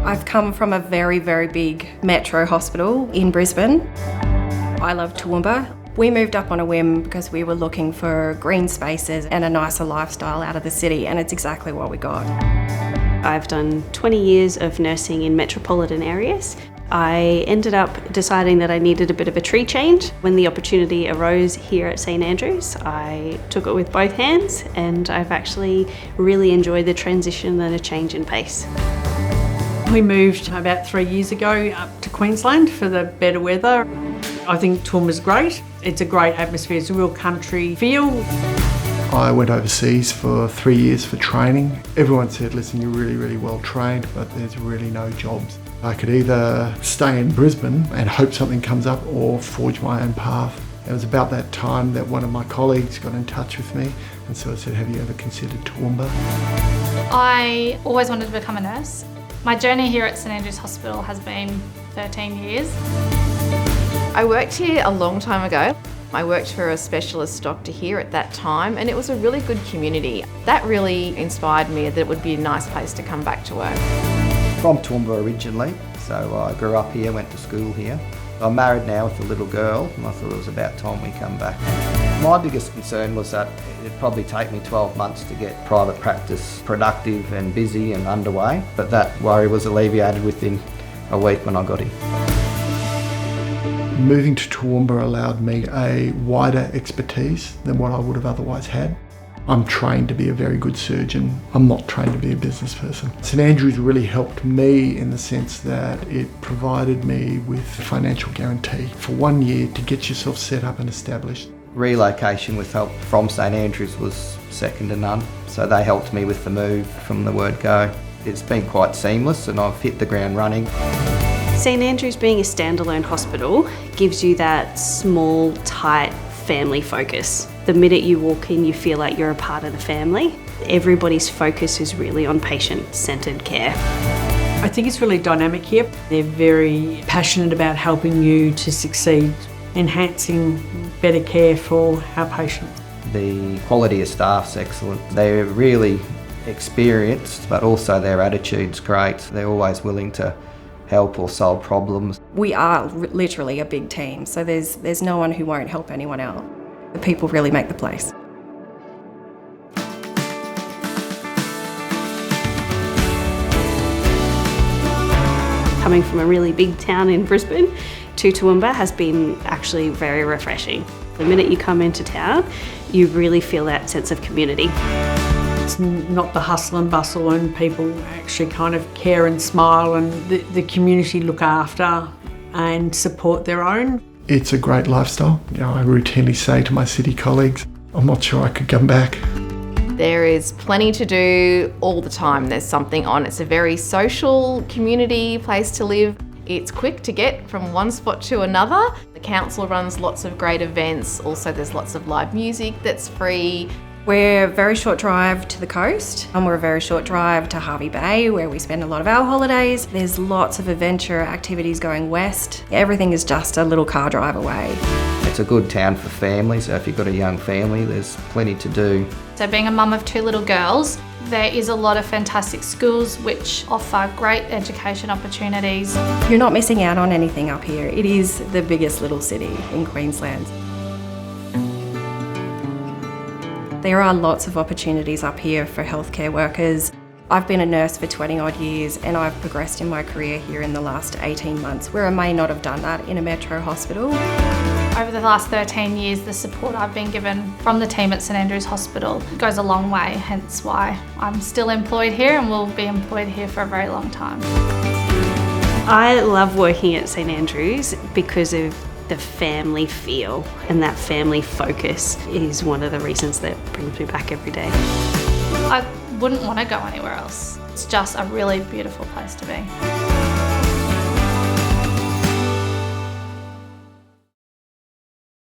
I've come from a very, very big metro hospital in Brisbane. I love Toowoomba. We moved up on a whim because we were looking for green spaces and a nicer lifestyle out of the city, and it's exactly what we got. I've done 20 years of nursing in metropolitan areas. I ended up deciding that I needed a bit of a tree change. When the opportunity arose here at St Andrews, I took it with both hands, and I've actually really enjoyed the transition and a change in pace. We moved about 3 years ago up to Queensland for the better weather. I think Toowoomba's great. It's a great atmosphere, it's a real country feel. I went overseas for 3 years for training. Everyone said, listen, you're really, really well trained, but there's really no jobs. I could either stay in Brisbane and hope something comes up or forge my own path. It was about that time that one of my colleagues got in touch with me and so I said, have you ever considered Toowoomba? I always wanted to become a nurse. My journey here at St Andrews Hospital has been 13 years. I worked here a long time ago. I worked for a specialist doctor here at that time, and it was a really good community. That really inspired me that it would be a nice place to come back to work. From Toowoomba originally, so I grew up here, went to school here. I'm married now with a little girl, and I thought it was about time we come back. My biggest concern was that it'd probably take me 12 months to get private practice productive and busy and underway, but that worry was alleviated within a week when I got here. Moving to Toowoomba allowed me a wider expertise than what I would have otherwise had. I'm trained to be a very good surgeon. I'm not trained to be a business person. St Andrews really helped me in the sense that it provided me with a financial guarantee for 1 year to get yourself set up and established. Relocation with help from St Andrews was second to none, so they helped me with the move from the word go. It's been quite seamless and I've hit the ground running. St Andrews being a standalone hospital gives you that small, tight family focus. The minute you walk in, you feel like you're a part of the family. Everybody's focus is really on patient-centred care. I think it's really dynamic here. They're very passionate about helping you to succeed, enhancing better care for our patients. The quality of staff's excellent. They're really experienced, but also their attitude's great. They're always willing to help or solve problems. We are literally a big team, so there's no one who won't help anyone out. The people really make the place. Coming from a really big town in Brisbane to Toowoomba has been actually very refreshing. The minute you come into town, you really feel that sense of community. It's not the hustle and bustle, and people actually kind of care and smile, and the community look after and support their own. It's a great lifestyle. You know, I routinely say to my city colleagues, I'm not sure I could come back. There is plenty to do all the time. There's something on. It's a very social community place to live. It's quick to get from one spot to another. The council runs lots of great events. Also, there's lots of live music that's free. We're a very short drive to the coast, and we're a very short drive to Hervey Bay, where we spend a lot of our holidays. There's lots of adventure activities going west. Everything is just a little car drive away. It's a good town for families, so if you've got a young family, there's plenty to do. So being a mum of 2 little girls, there is a lot of fantastic schools which offer great education opportunities. You're not missing out on anything up here. It is the biggest little city in Queensland. There are lots of opportunities up here for healthcare workers. I've been a nurse for 20 odd years, and I've progressed in my career here in the last 18 months, where I may not have done that in a metro hospital. Over the last 13 years, the support I've been given from the team at St Andrews Hospital goes a long way, hence why I'm still employed here and will be employed here for a very long time. I love working at St Andrews because of the family feel, and that family focus is one of the reasons that brings me back every day. I wouldn't want to go anywhere else. It's just a really beautiful place to be.